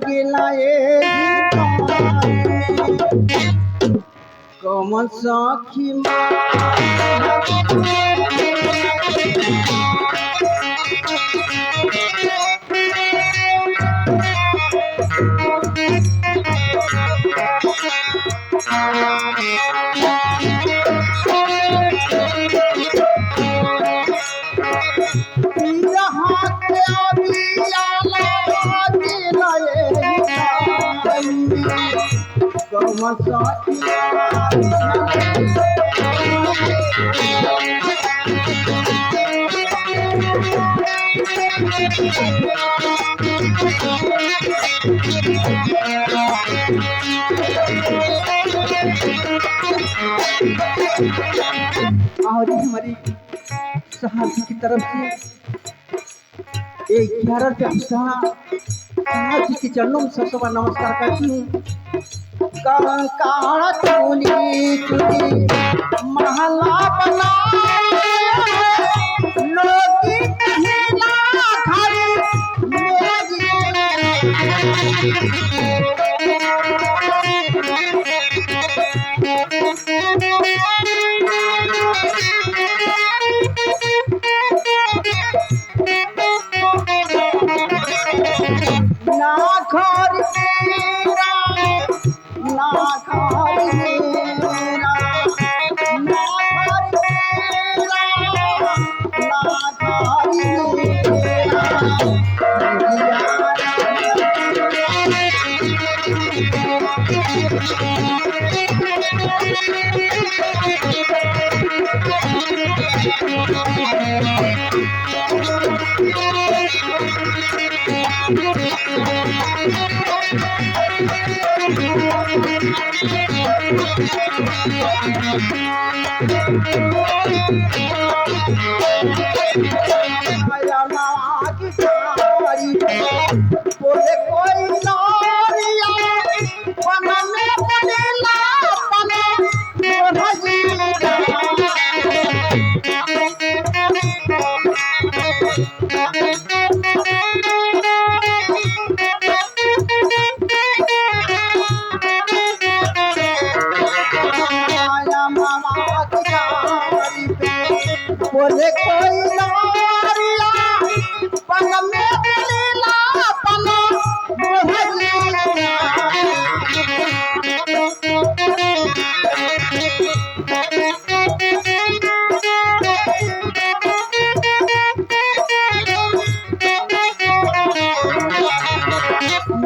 गेला कमन सखी और हमारी साहब की तरफ से 11 साहब जी के चरणों में सबसे बड़ा नमस्कार करती हूँ। कंकाड़ चुनी चुनी महला बना लोगी महिला घर बोले कोई नारिया पन में लीला पन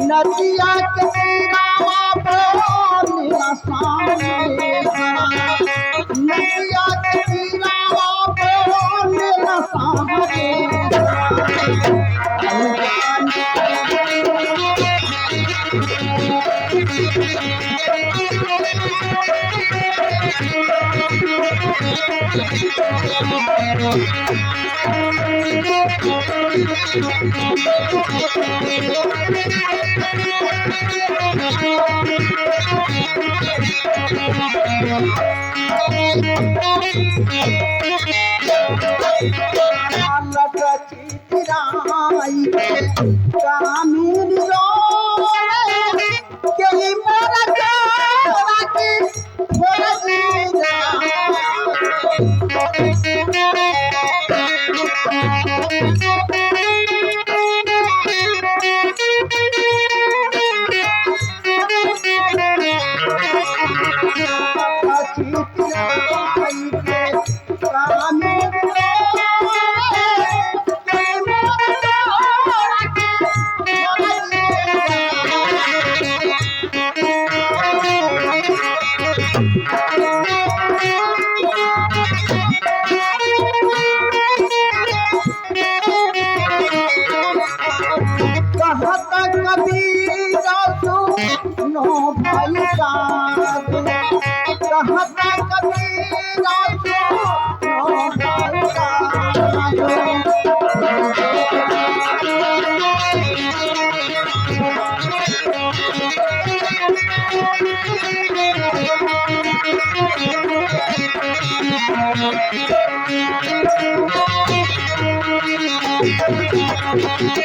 नदिया के तीरावा पर नीला सामने नदिया के तीरावा पर नीला सामने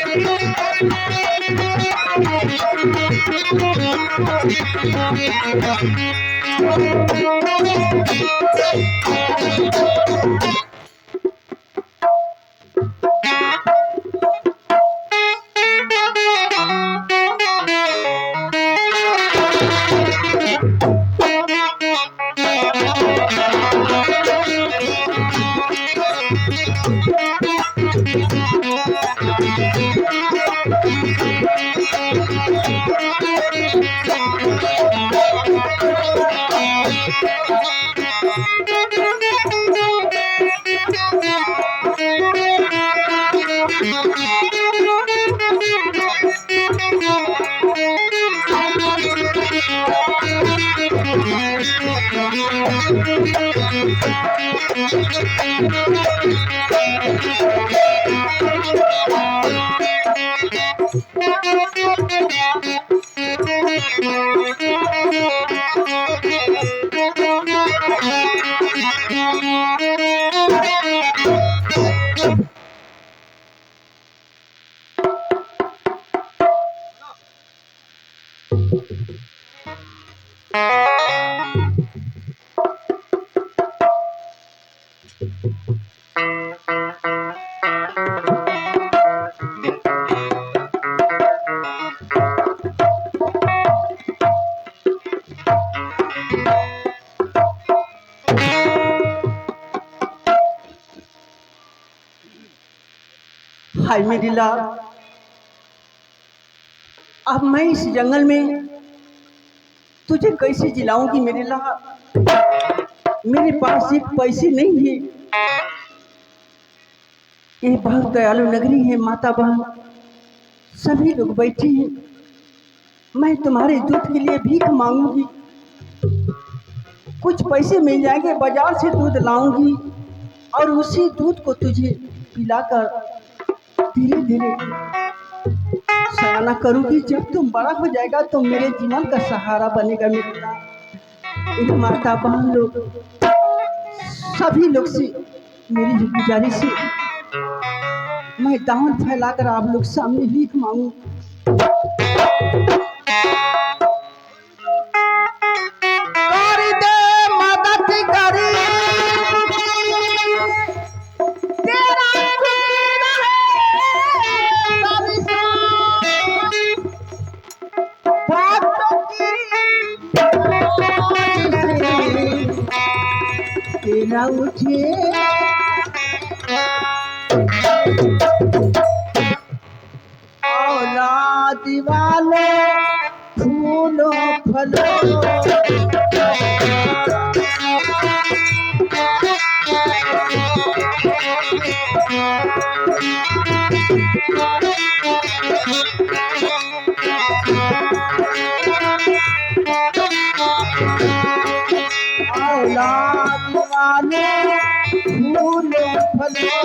Thank you. हाय मेरी लाल, अब मैं इस जंगल में तुझे कैसे जिलाऊंगी मेरी लाल। मेरे पास एक पैसे नहीं है। ये बहुत दयालु नगरी है, माता बहन सभी लोग बैठे हैं। मैं तुम्हारे दूध के लिए भीख मांगूंगी, कुछ पैसे मिल जाएंगे, बाजार से दूध लाऊंगी और उसी दूध को तुझे पिलाकर धीरे धीरे सयाना करूंगी। जब तुम बड़ा हो जाएगा तो मेरे जीवन का सहारा बनेगा मेरा। माता बहन लोग सभी लोग से मेरी गुजारिश है, मैं दामन फैलाकर आप लोग सामने भीख मांगू। उठे औलाद वाले फूलों फलों औलाद वाले फूलों फलों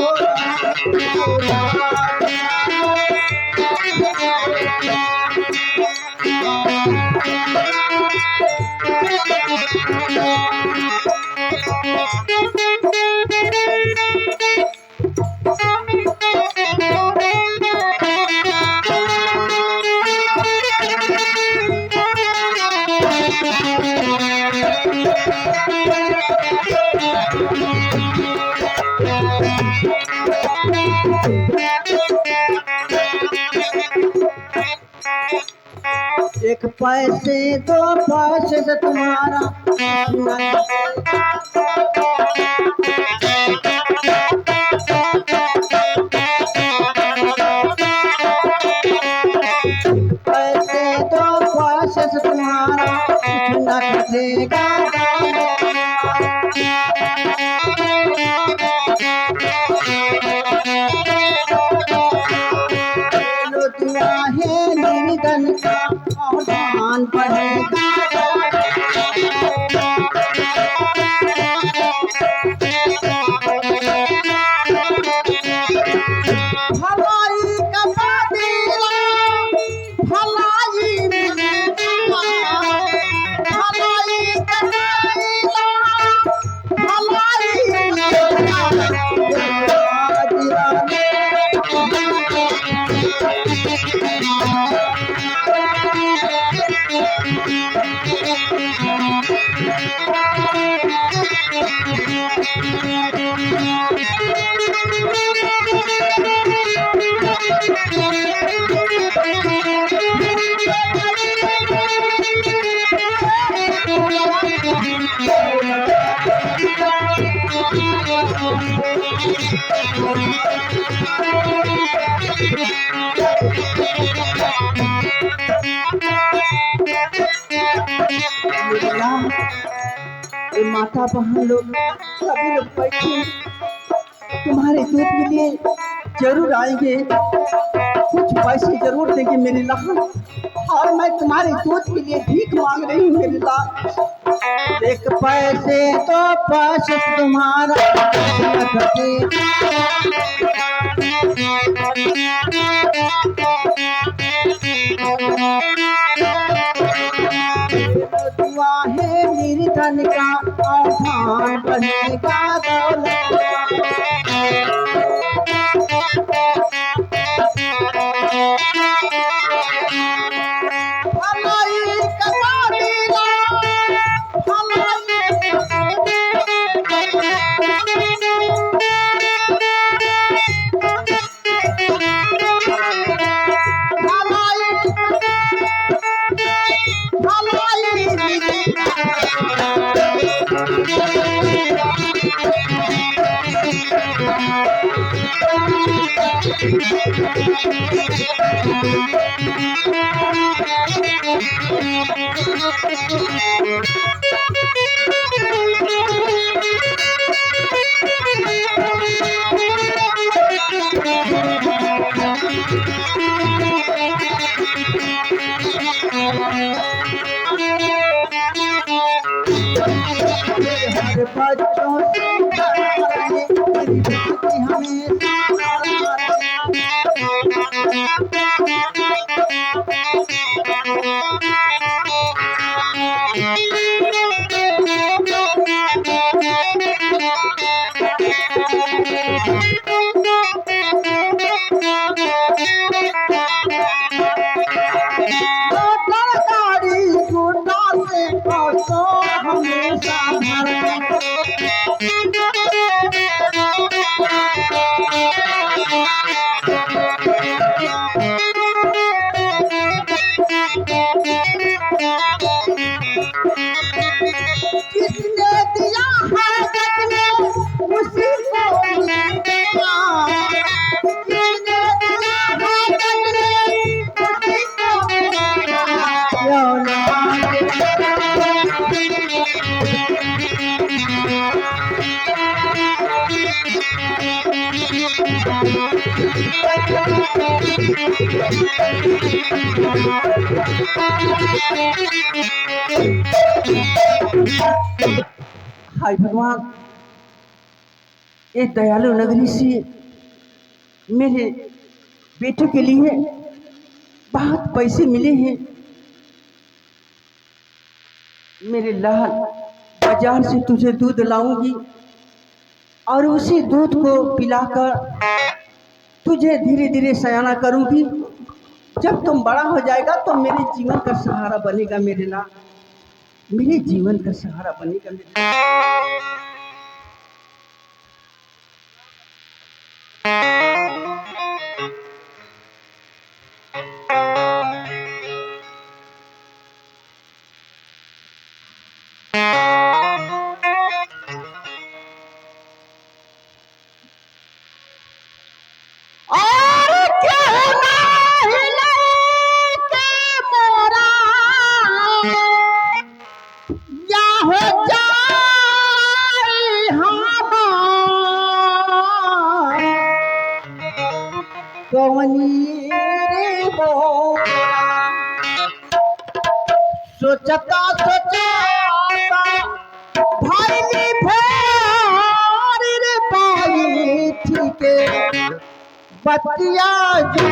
एक पैसे दो पैसे से तुम्हारा पैसे दो पैसे से तुम्हारा न कटेगा। दुआ है निर्धन का औलाद बढ़ेगा। भलाई का बादीला भलाई मिलेगा, भलाई का बादीला भलाई मिलेगा। ये माता बहन लोग सभी लोग बैठे तुम्हारे दूध के लिए जरूर आएंगे, कुछ पैसे जरूर देंगे मेरे लाल, और मैं तुम्हारे दूध के लिए भीख मांग रही हूँ मेरे लाल। एक पैसे तो पैसे तुम्हारा दुआ है मेरी धन का आधार बनेगा दौलत। बच्चों हाय भगवान, ये दयालु नगरी से मेरे बेटे के लिए बहुत पैसे मिले हैं। मेरे लाल, बाजार से तुझे दूध लाऊंगी और उसी दूध को पिलाकर तुझे धीरे धीरे सयाना करूंगी। जब तुम बड़ा हो जाएगा तो मेरे जीवन का सहारा बनेगा मेरे लाल, मेरे जीवन का सहारा बनेगा मेरे लाल। सोचता सोचता भाई फेर रे पाई ठीक बतिया जो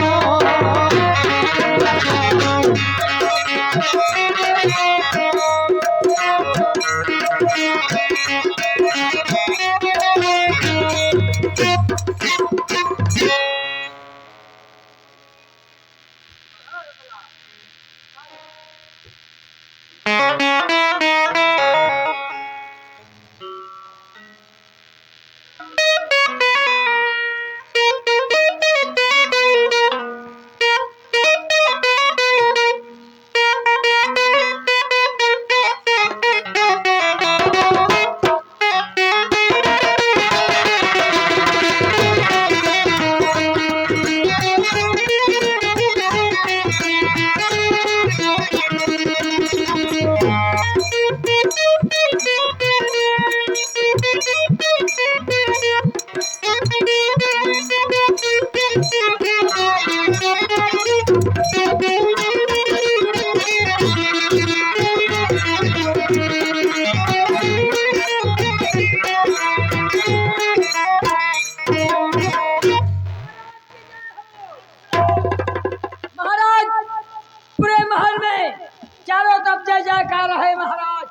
खुशियाँ का रहे महाराज।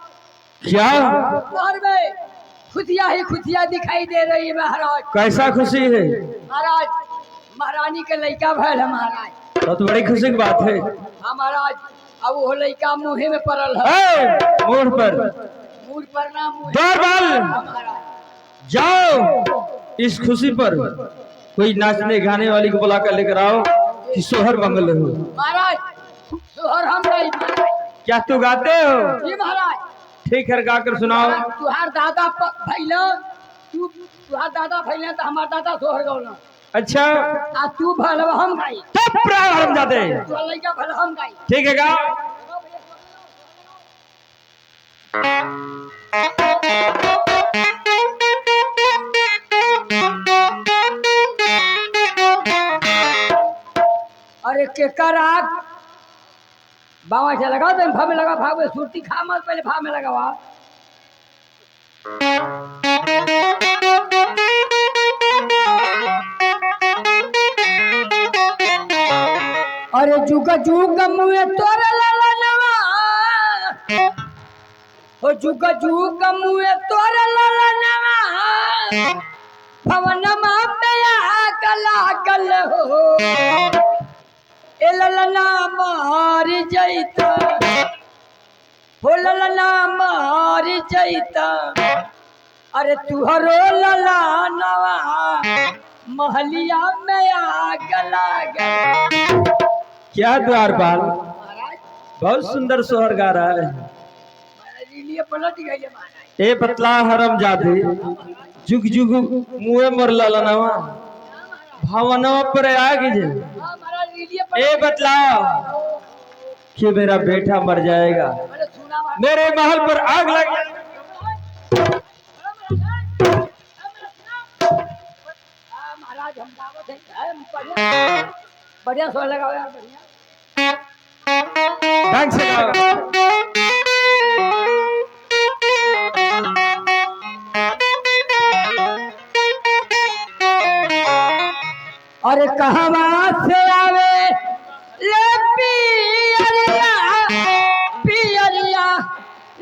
क्या शहर में खुशियाँ ही खुशियाँ दिखाई दे रही है महाराज। कैसा खुशी है? महाराज महारानी के लड़का भैल है महाराज। तो बड़ी खुशी की बात है। हाँ महाराज, अब वो लड़का मुँहे में पड़ल है। मोड़ पर मुँह पर ना मुँह महाराज जाओ, इस खुशी पर कोई नाचने गाने वाली को बुला कर लेकर आओ कि सोहर मंगल हो। महाराज सोहर हम नहीं। क्या तू गाते हो? जी महाराज। ठीक है, गा कर सुनाओ। तुहार दादा भैला, तुहार दादा भैला तो हमार दादा सोहर गौला। अच्छा आ तू भलवा हम गाई। तब प्रारंभ जाते। तू लइका भल हम गाई। ठीक है, गा। अरे के कराक बाबा से लगा दे, भाव में लगा, भाव में सुरती खा मत, पहले भाव में लगावा। अरे जुग जुग मुए तोरे ललनवा, ओ जुग जुग मुए तोरे ललनवा, भवनमा पे कला कल हो, ए ललना मार जैता, हो ललना मार जैता, अरे तुहरो ललनवा महलिया में आग लागे। क्या द्वारपाल महाराज बहुत सुंदर सोहर गा रहा है। लिए पलट गए महाराज। ए पतला हरम जादे जुग जुग मुए मर ललनवा भावनवा पर आगे जे। हाँ महाराज लिए ए बतला कि मेरा बेटा मर जाएगा, सुना मेरे महल पर आग लग जाएगी। महाराज हम दावत है बढ़िया सोच लगाओ यार, बढ़िया ढंग से गाओ। अरे कहवा से आवे ले पियरिया पियरिया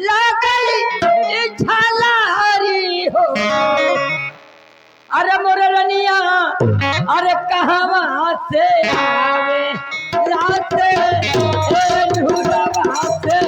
लागल झालारी हो, अरे मोरे रनिया अरे कहवा से आवे लाते झूलवा से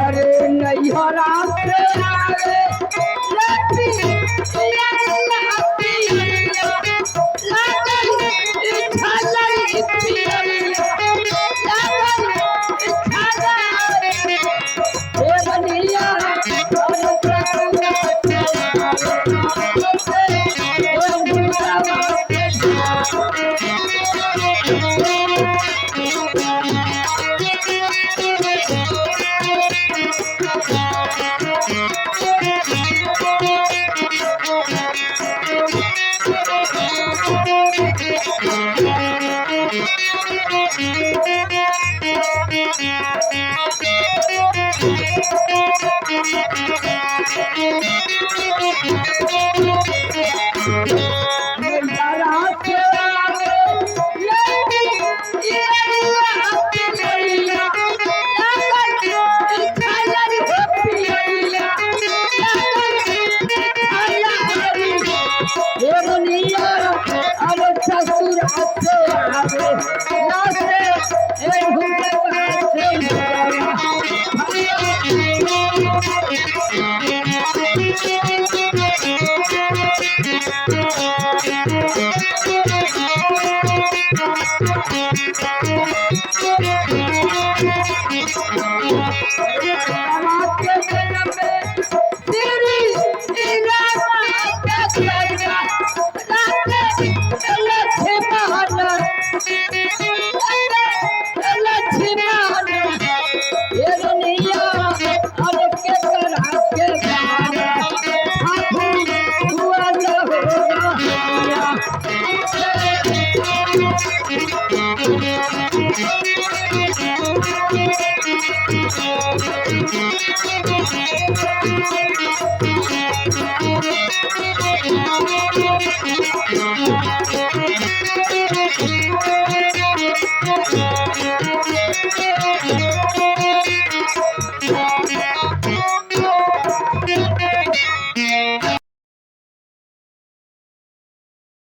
अरे नैहरा से आवे लपी Thank you.